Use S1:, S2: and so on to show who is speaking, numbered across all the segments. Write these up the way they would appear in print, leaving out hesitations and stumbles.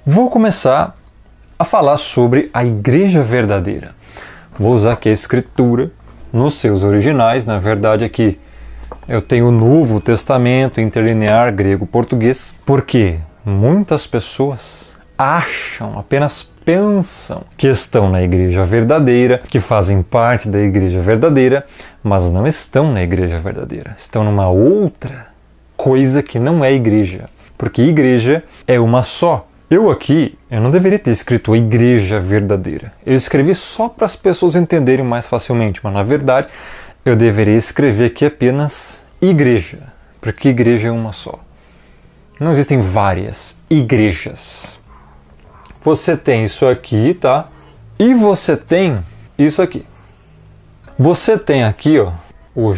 S1: Vou começar a falar sobre a Igreja Verdadeira. Vou usar aqui a Escritura nos seus originais. Na verdade aqui eu tenho o Novo Testamento interlinear grego-português, porque muitas pessoas acham, apenas pensam que estão na Igreja Verdadeira, que fazem parte da Igreja Verdadeira, mas não estão na Igreja Verdadeira. Estão numa outra coisa que não é igreja, porque igreja é uma só. Eu não deveria ter escrito a Igreja Verdadeira. Eu escrevi só para as pessoas entenderem mais facilmente, mas na verdade eu deveria escrever aqui apenas igreja, porque igreja é uma só. Não existem várias igrejas. Você tem isso aqui, tá? E você tem isso aqui. Você tem aqui, ó, o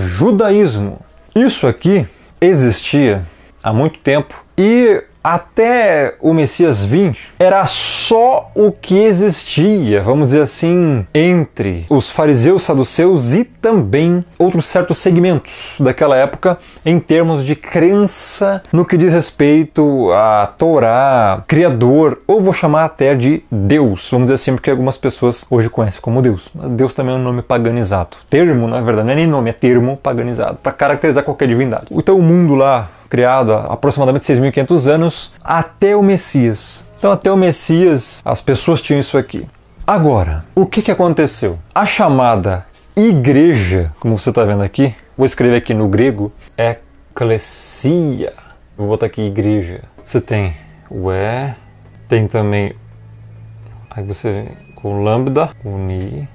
S1: judaísmo. Isso aqui existia há muito tempo e até o Messias vir, era só o que existia, vamos dizer assim, entre os fariseus, saduceus e também outros certos segmentos daquela época em termos de crença no que diz respeito a Torá, Criador, ou vou chamar até de Deus, vamos dizer assim, porque algumas pessoas hoje conhecem como Deus. Deus também é um nome paganizado. Termo, na verdade, não é nem nome, é termo paganizado, para caracterizar qualquer divindade. Então o mundo lá, criado há aproximadamente 6.500 anos, até o Messias. Então até o Messias as pessoas tinham isso aqui. Agora, o que aconteceu? A chamada igreja, como você está vendo aqui, vou escrever aqui no grego, ecclesia. Vou botar aqui igreja. Você tem o E, tem também, aí você vem com o lambda, o ni,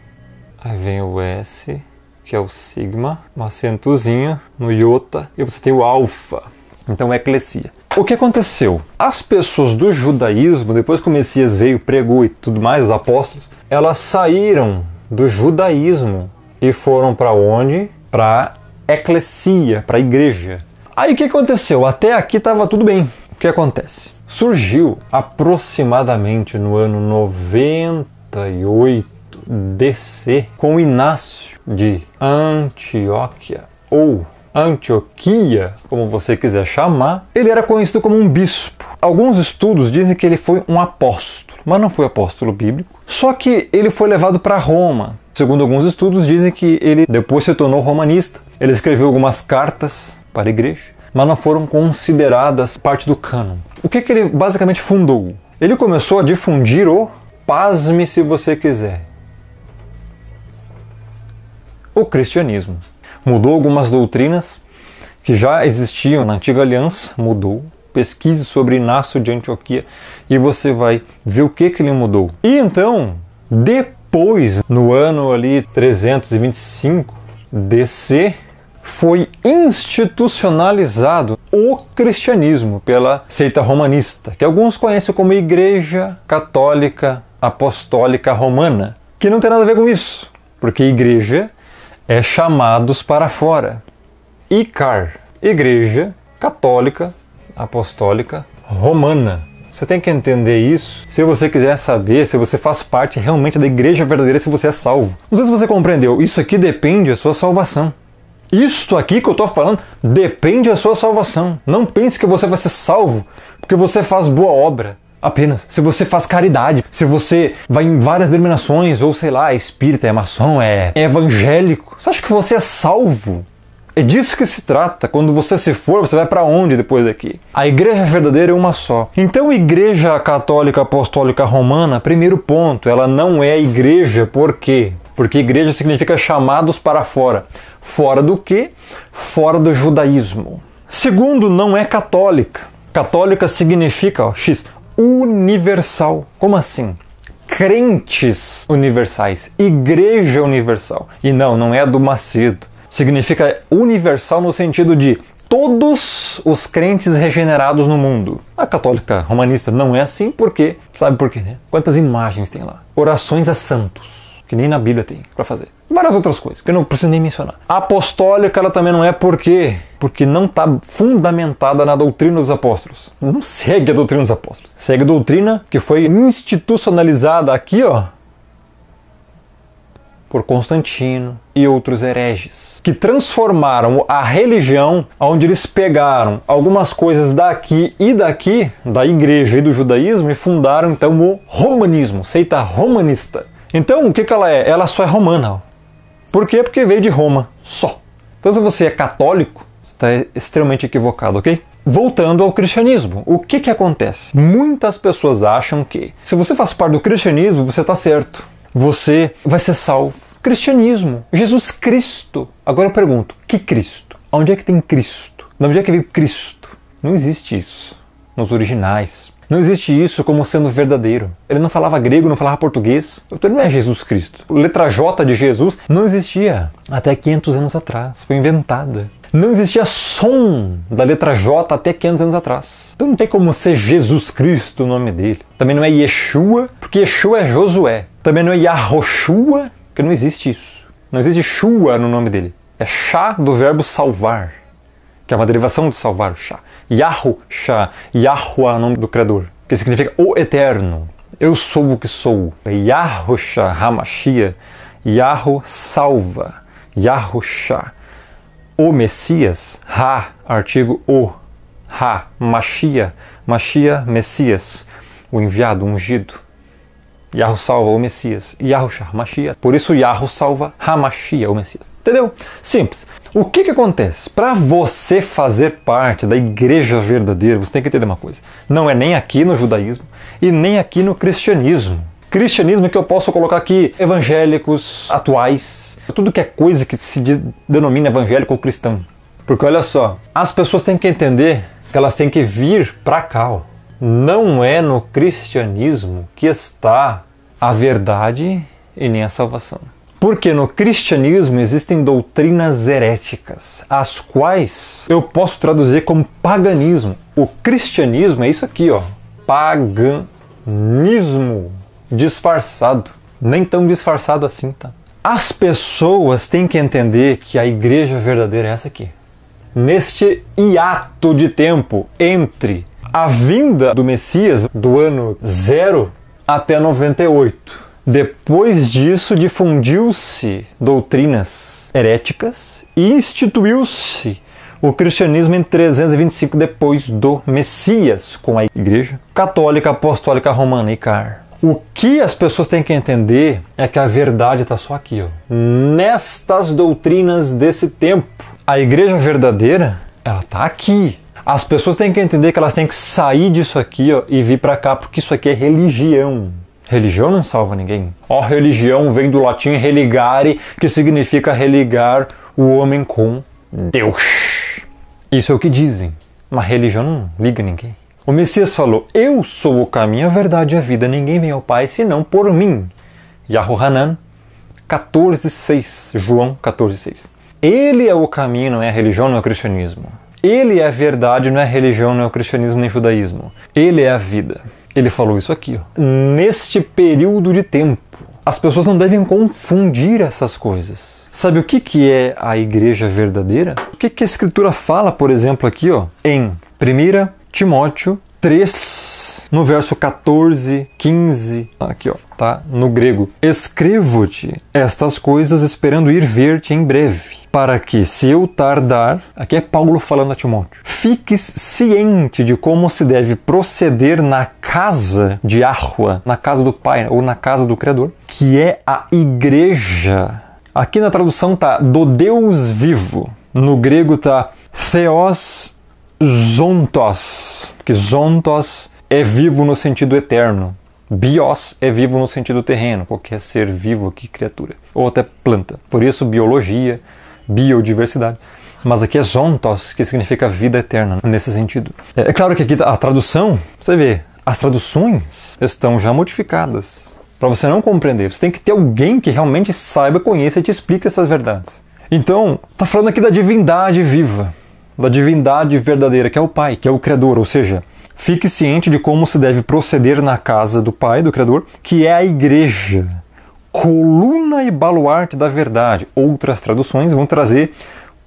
S1: aí vem o S, que é o sigma, um acentozinho no iota, e você tem o alfa. Então, eclesia. O que aconteceu? As pessoas do judaísmo, depois que o Messias veio, pregou e tudo mais, os apóstolos, elas saíram do judaísmo e foram para onde? Para a eclesia, para a igreja. Aí o que aconteceu? Até aqui estava tudo bem. O que acontece? Surgiu aproximadamente no ano 98 DC, com Inácio de Antioquia, ou Antioquia, como você quiser chamar. Ele era conhecido como um bispo. Alguns estudos dizem que ele foi um apóstolo, mas não foi apóstolo bíblico. Só que ele foi levado para Roma. Segundo alguns estudos, dizem que ele depois se tornou romanista. Ele escreveu algumas cartas para a igreja, mas não foram consideradas parte do cânon. O que ele basicamente fundou? Ele começou a difundir o, pasme se você quiser, o cristianismo. Mudou algumas doutrinas que já existiam na antiga aliança, mudou. Pesquise sobre Inácio de Antioquia e você vai ver o que ele mudou. E então, depois, no ano ali 325 DC, foi institucionalizado o cristianismo pela seita romanista, que alguns conhecem como Igreja Católica Apostólica Romana, que não tem nada a ver com isso, porque igreja é chamados para fora. ICAR, Igreja Católica Apostólica Romana. Você tem que entender isso se você quiser saber se você faz parte realmente da Igreja Verdadeira, se você é salvo. Não sei se você compreendeu, isso aqui depende da sua salvação. Isto aqui que eu estou falando depende da sua salvação. Não pense que você vai ser salvo porque você faz boa obra. Apenas se você faz caridade, se você vai em várias denominações, ou sei lá, é espírita, é maçom, é evangélico. Você acha que você é salvo? É disso que se trata. Quando você se for, você vai para onde depois daqui? A Igreja Verdadeira é uma só. Então, Igreja Católica Apostólica Romana, primeiro ponto, ela não é igreja. Por quê? Porque igreja significa chamados para fora. Fora do quê? Fora do judaísmo. Segundo, não é católica. Católica significa, ó, X, universal. Como assim? Crentes universais, igreja universal. E não é do Macedo. Significa universal no sentido de todos os crentes regenerados no mundo. A católica romanista não é assim porque, sabe por quê, né? Quantas imagens tem lá? Orações a santos, que nem na Bíblia tem para fazer. Várias outras coisas, que eu não preciso nem mencionar. A apostólica, ela também não é por quê? Porque não está fundamentada na doutrina dos apóstolos. Não segue a doutrina dos apóstolos. Segue a doutrina que foi institucionalizada aqui, ó, por Constantino e outros hereges, que transformaram a religião, onde eles pegaram algumas coisas daqui e daqui, da igreja e do judaísmo, e fundaram então o romanismo, seita romanista. Então o que ela é? Ela só é romana. Por quê? Porque veio de Roma, só. Então se você é católico, você está extremamente equivocado, ok? Voltando ao cristianismo, o que acontece? Muitas pessoas acham que se você faz parte do cristianismo, você está certo. Você vai ser salvo. Cristianismo, Jesus Cristo. Agora eu pergunto, que Cristo? Onde é que tem Cristo? De onde é que veio Cristo? Não existe isso nos originais. Não existe isso como sendo verdadeiro. Ele não falava grego, não falava português. Então ele não é Jesus Cristo. A letra J de Jesus não existia até 500 anos atrás. Foi inventada. Não existia som da letra J até 500 anos atrás. Então não tem como ser Jesus Cristo o nome dele. Também não é Yeshua, porque Yeshua é Josué. Também não é Yahoshua, porque não existe isso. Não existe Shua no nome dele. É Shá do verbo salvar, que é uma derivação de salvar, Shá. Yahushá, Yahuá, nome do Criador, que significa o Eterno. Eu sou o que sou. Yahushá, Hamashia, Yahu salva, Yahushá. O Messias, Ha, artigo o, Ha, Mashia, Mashia, Messias, o enviado, o ungido. Yahu salva o Messias, Yahushá, Mashia. Por isso Yahu salva Hamashia, o Messias. Entendeu? Simples. O que acontece? Para você fazer parte da igreja verdadeira, você tem que entender uma coisa. Não é nem aqui no judaísmo e nem aqui no cristianismo. Cristianismo que eu posso colocar aqui evangélicos atuais, tudo que é coisa que se denomina evangélico ou cristão. Porque olha só, as pessoas têm que entender que elas têm que vir para cá. Ó. Não é no cristianismo que está a verdade e nem a salvação. Porque no cristianismo existem doutrinas heréticas, as quais eu posso traduzir como paganismo. O cristianismo é isso aqui, ó, paganismo disfarçado. Nem tão disfarçado assim, tá? As pessoas têm que entender que a igreja verdadeira é essa aqui. Neste hiato de tempo entre a vinda do Messias do ano 0 até 98. Depois disso, difundiu-se doutrinas heréticas e instituiu-se o cristianismo em 325 depois do Messias, com a igreja católica, apostólica, romana e car. O que as pessoas têm que entender é que a verdade está só aqui, ó, nestas doutrinas desse tempo. A igreja verdadeira, ela está aqui. As pessoas têm que entender que elas têm que sair disso aqui, ó, e vir para cá, porque isso aqui é religião. Religião não salva ninguém. Ó, religião vem do latim religare, que significa religar o homem com Deus. Isso é o que dizem. Mas religião não liga ninguém. O Messias falou, eu sou o caminho, a verdade e a vida. Ninguém vem ao Pai senão por mim. Yahohanan 14,6. João 14,6. Ele é o caminho, não é a religião, não é o cristianismo. Ele é a verdade, não é a religião, não é o cristianismo, nem o judaísmo. Ele é a vida. Ele falou isso aqui, ó. Neste período de tempo, as pessoas não devem confundir essas coisas. Sabe o que é a igreja verdadeira? O que a Escritura fala, por exemplo, aqui, ó, em 1 Timóteo 3, no verso 14, 15, aqui, ó, tá? No grego. Escrevo-te estas coisas esperando ir ver-te em breve, para que, se eu tardar, aqui é Paulo falando a Timóteo, fiques ciente de como se deve proceder na casa de Yahuwah, na casa do Pai, ou na casa do Criador, que é a igreja. Aqui na tradução tá do Deus vivo. No grego tá Theos Zontos, que Zontos é vivo no sentido eterno. Bios é vivo no sentido terreno, qualquer ser vivo aqui, criatura, ou até planta. Por isso, biologia, biodiversidade. Mas aqui é zontos, que significa vida eterna, nesse sentido. É claro que aqui a tradução, você vê, as traduções estão já modificadas. Para você não compreender, você tem que ter alguém que realmente saiba, conheça e te explique essas verdades. Então, está falando aqui da divindade viva, da divindade verdadeira, que é o Pai, que é o Criador, ou seja, fique ciente de como se deve proceder na casa do Pai, do Criador, que é a igreja, coluna e baluarte da verdade. Outras traduções vão trazer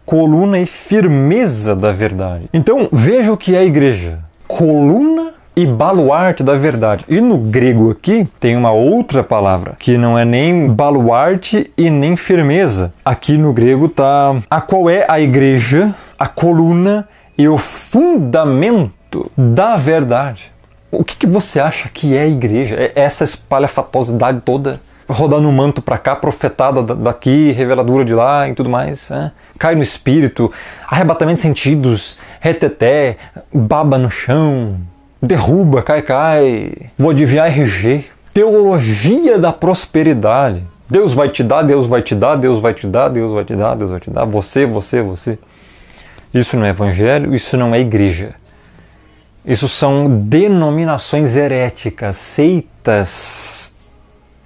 S1: coluna e firmeza da verdade. Então, veja o que é a igreja. Coluna e baluarte da verdade. E no grego aqui tem uma outra palavra, que não é nem baluarte e nem firmeza. Aqui no grego tá a qual é a igreja, a coluna e o fundamento da verdade. O que você acha que é a igreja? É essa espalhafatosidade toda? Rodar no manto pra cá, profetada daqui, reveladora de lá e tudo mais. Cai no espírito, arrebatamento de sentidos, reteté, baba no chão, derruba, cai, vou adivinhar RG. Teologia da prosperidade. Deus vai te dar, Deus vai te dar, Deus vai te dar, Deus vai te dar, Deus vai te dar, você. Isso não é evangelho, isso não é igreja. Isso são denominações heréticas, seitas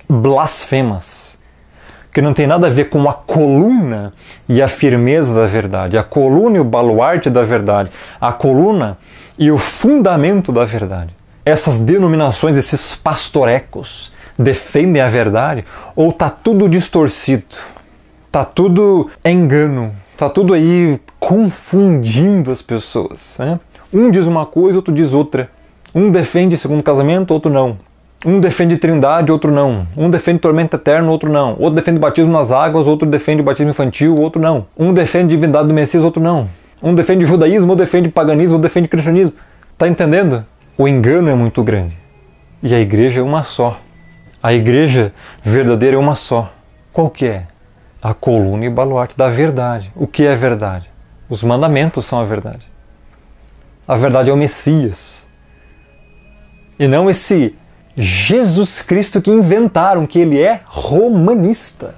S1: blasfemas, que não tem nada a ver com a coluna e a firmeza da verdade, a coluna e o baluarte da verdade, a coluna e o fundamento da verdade. Essas denominações, esses pastorecos, defendem a verdade ou tá tudo distorcido, tá tudo engano, tá tudo aí confundindo as pessoas, né? Um diz uma coisa, outro diz outra. Um defende segundo casamento, outro não. Um defende trindade, outro não. Um defende tormento eterno, outro não. Outro defende batismo nas águas, outro defende batismo infantil, outro não. Um defende divindade do Messias, outro não. Um defende judaísmo, outro defende paganismo, outro defende cristianismo. Tá entendendo? O engano é muito grande. E a igreja é uma só. A igreja verdadeira é uma só. Qual que é? A coluna e baluarte da verdade. O que é verdade? Os mandamentos são a verdade. A verdade é o Messias. E não esse Jesus Cristo que inventaram, que ele é romanista.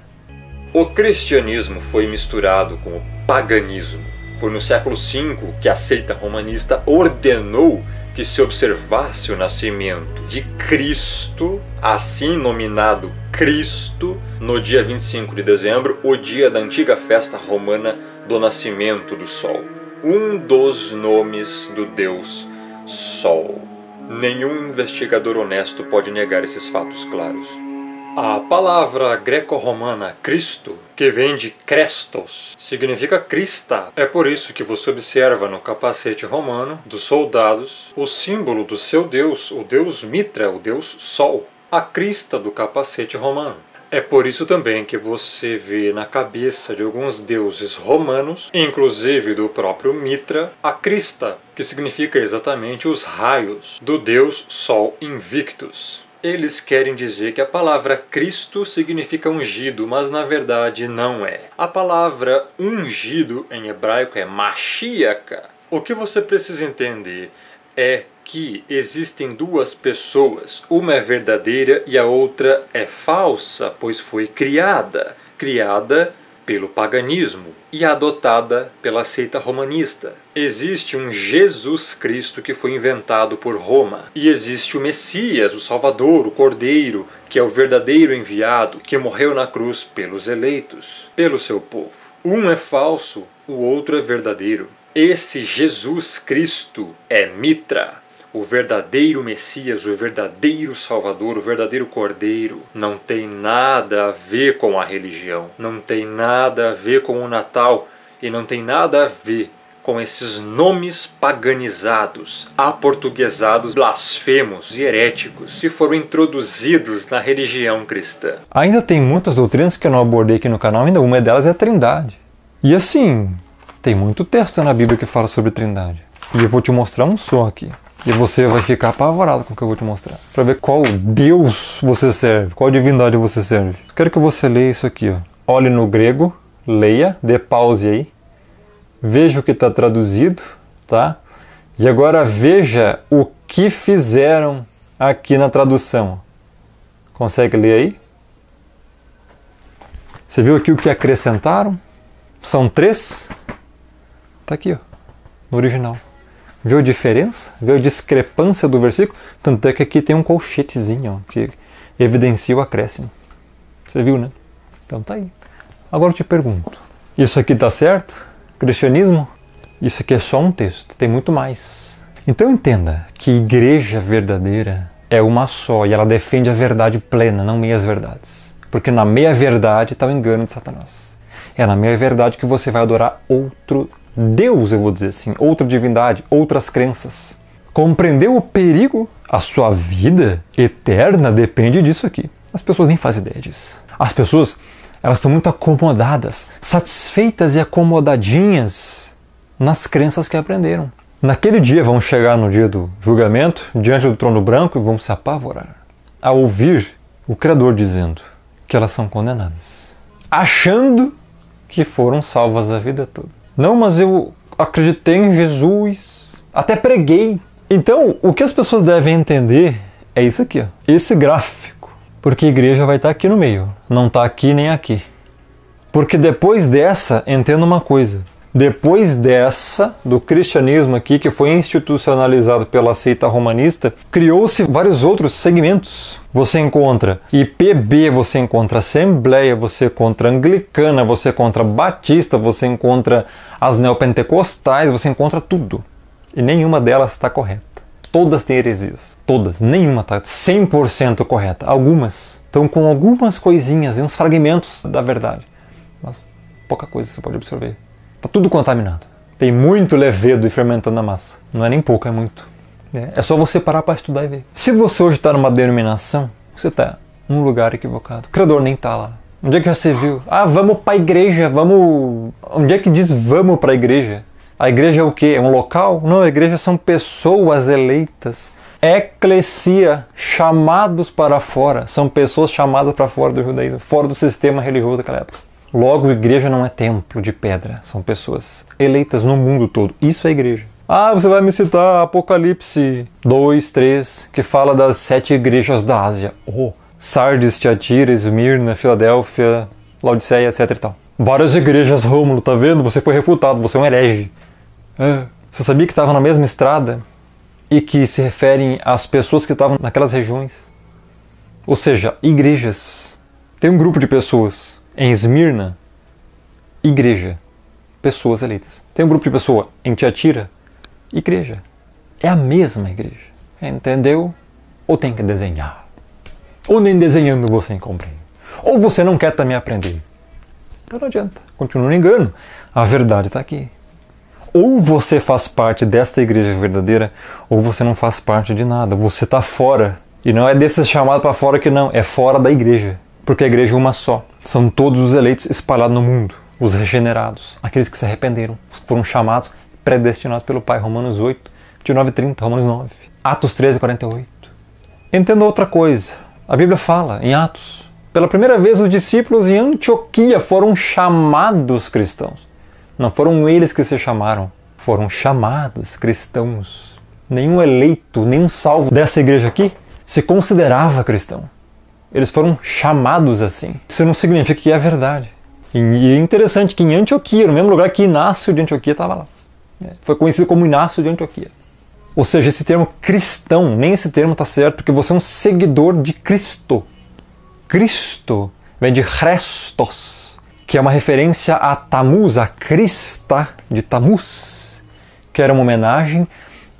S1: O cristianismo foi misturado com o paganismo. Foi no século V que a seita romanista ordenou que se observasse o nascimento de Cristo, assim nominado Cristo, no dia 25 de dezembro, o dia da antiga festa romana do nascimento do Sol. Um dos nomes do Deus Sol. Nenhum investigador honesto pode negar esses fatos claros. A palavra greco-romana Cristo, que vem de Christos, significa Crista. É por isso que você observa no capacete romano dos soldados o símbolo do seu deus, o deus Mitra, o deus Sol, a crista do capacete romano. É por isso também que você vê na cabeça de alguns deuses romanos, inclusive do próprio Mitra, a crista, que significa exatamente os raios do deus Sol Invictus. Eles querem dizer que a palavra Cristo significa ungido, mas na verdade não é. A palavra ungido em hebraico é Mashiach. O que você precisa entender é que existem duas pessoas, uma é verdadeira e a outra é falsa, pois foi criada pelo paganismo e adotada pela seita romanista. Existe um Jesus Cristo que foi inventado por Roma, e existe o Messias, o Salvador, o Cordeiro, que é o verdadeiro enviado, que morreu na cruz pelos eleitos, pelo seu povo. Um é falso, o outro é verdadeiro. Esse Jesus Cristo é Mitra, o verdadeiro Messias, o verdadeiro Salvador, o verdadeiro Cordeiro. Não tem nada a ver com a religião, não tem nada a ver com o Natal e não tem nada a ver com esses nomes paganizados, aportuguesados, blasfemos e heréticos que foram introduzidos na religião cristã. Ainda tem muitas doutrinas que eu não abordei aqui no canal, ainda uma delas é a Trindade. E assim, tem muito texto na Bíblia que fala sobre Trindade. E eu vou te mostrar um só aqui. E você vai ficar apavorado com o que eu vou te mostrar. Para ver qual Deus você serve, qual divindade você serve. Quero que você leia isso aqui, ó. Olhe no grego, leia, dê pause aí. Veja o que está traduzido, tá? E agora veja o que fizeram aqui na tradução. Consegue ler aí? Você viu aqui o que acrescentaram? São 3. Tá aqui, ó, no original. Viu a diferença? Viu a discrepância do versículo? Tanto é que aqui tem um colchetezinho, ó, que evidencia o acréscimo. Você viu, né? Então tá aí. Agora eu te pergunto, isso aqui tá certo? Cristianismo? Isso aqui é só um texto, tem muito mais. Então entenda que igreja verdadeira é uma só e ela defende a verdade plena, não meias verdades. Porque na meia verdade está o engano de Satanás. É na meia verdade que você vai adorar outro Deus, eu vou dizer assim, outra divindade, outras crenças. compreender o perigo, a sua vida eterna depende disso aqui. As pessoas nem fazem ideia disso. As pessoas, elas estão muito acomodadas, satisfeitas e acomodadinhas nas crenças que aprenderam. Naquele dia vão chegar no dia do julgamento, diante do trono branco, e vão se apavorar ao ouvir o Criador dizendo que elas são condenadas, achando que foram salvas a vida toda. Não, mas eu acreditei em Jesus, até preguei. Então, o que as pessoas devem entender é isso aqui, ó, esse gráfico, porque a igreja vai estar aqui no meio, não está aqui nem aqui. Porque depois dessa, entenda uma coisa, depois dessa, do cristianismo aqui, que foi institucionalizado pela seita romanista, criou-se vários outros segmentos. Você encontra IPB, você encontra Assembleia, você encontra Anglicana, você encontra Batista, você encontra as neopentecostais, você encontra tudo. E nenhuma delas está correta. Todas têm heresias. Todas. Nenhuma está 100% correta. Algumas estão com algumas coisinhas e uns fragmentos da verdade. Mas pouca coisa você pode absorver. Está tudo contaminado. Tem muito levedo e fermentando na massa. Não é nem pouco, é muito. É só você parar para estudar e ver. Se você hoje está numa denominação, você está num lugar equivocado. O Criador nem está lá. Onde é que você viu? Ah, vamos para a igreja, vamos... Onde é que diz vamos para a igreja? A igreja é o quê? É um local? Não, a igreja são pessoas eleitas. Eclesia, chamados para fora. São pessoas chamadas para fora do judaísmo, fora do sistema religioso daquela época. Logo, a igreja não é templo de pedra, são pessoas eleitas no mundo todo. Isso é igreja. Ah, você vai me citar Apocalipse 2, 3, que fala das 7 igrejas da Ásia. Oh, Sardes, Tiatira, Esmirna, Filadélfia, Laodiceia, etc e tal. Várias igrejas, Rômulo, tá vendo? Você foi refutado, você é um herege. Você sabia que estava na mesma estrada e que se referem às pessoas que estavam naquelas regiões? Ou seja, igrejas. Tem um grupo de pessoas em Esmirna, igreja, pessoas eleitas. Tem um grupo de pessoas em Tiatira, igreja. É a mesma igreja. Entendeu? Ou tem que desenhar. Ou nem desenhando você compreende. Ou você não quer também aprender. Então não adianta. Continua no engano. A verdade está aqui. Ou você faz parte desta igreja verdadeira, ou você não faz parte de nada. Você está fora. E não é desses chamados para fora que não. É fora da igreja. Porque a igreja é uma só. São todos os eleitos espalhados no mundo. Os regenerados. Aqueles que se arrependeram. Os que foram chamados, predestinados pelo Pai. Romanos 8, de 9 a 30. Romanos 9. Atos 13, 48. Entenda outra coisa. A Bíblia fala em Atos. Pela primeira vez os discípulos em Antioquia foram chamados cristãos. Não foram eles que se chamaram. Foram chamados cristãos. Nenhum eleito, nenhum salvo dessa igreja aqui se considerava cristão. Eles foram chamados assim. Isso não significa que é verdade. E é interessante que em Antioquia, no mesmo lugar que Inácio de Antioquia estava lá. Foi conhecido como Inácio de Antioquia. Ou seja, esse termo cristão, nem esse termo está certo, porque você é um seguidor de Cristo. Cristo vem de Christos, que é uma referência a Tamuz, a Crista de Tamuz, que era uma homenagem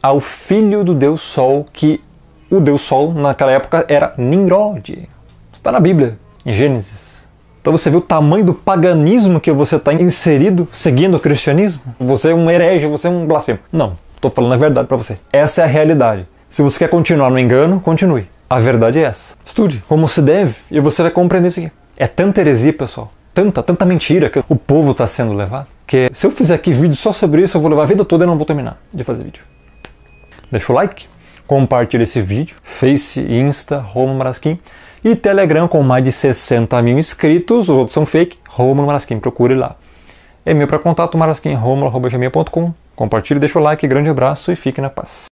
S1: ao filho do Deus Sol, que o Deus Sol naquela época era Nimrod. Está na Bíblia, em Gênesis. Então você vê o tamanho do paganismo que você está inserido seguindo o cristianismo? Você é um herege, você é um blasfemo. Não, estou falando a verdade para você. Essa é a realidade. Se você quer continuar no engano, continue. A verdade é essa. Estude como se deve e você vai compreender isso aqui. É tanta heresia, pessoal. Tanta mentira que o povo está sendo levado. Que se eu fizer aqui vídeo só sobre isso, eu vou levar a vida toda e não vou terminar de fazer vídeo. Deixa o like, compartilha esse vídeo. Face, Insta, Rômulo Marasquim. E Telegram com mais de 60 mil inscritos. Os outros são fake. Rômulo Marasquim, procure lá. E-mail para contato marasquim@gmail.com. Compartilhe, deixa o like, grande abraço e fique na paz.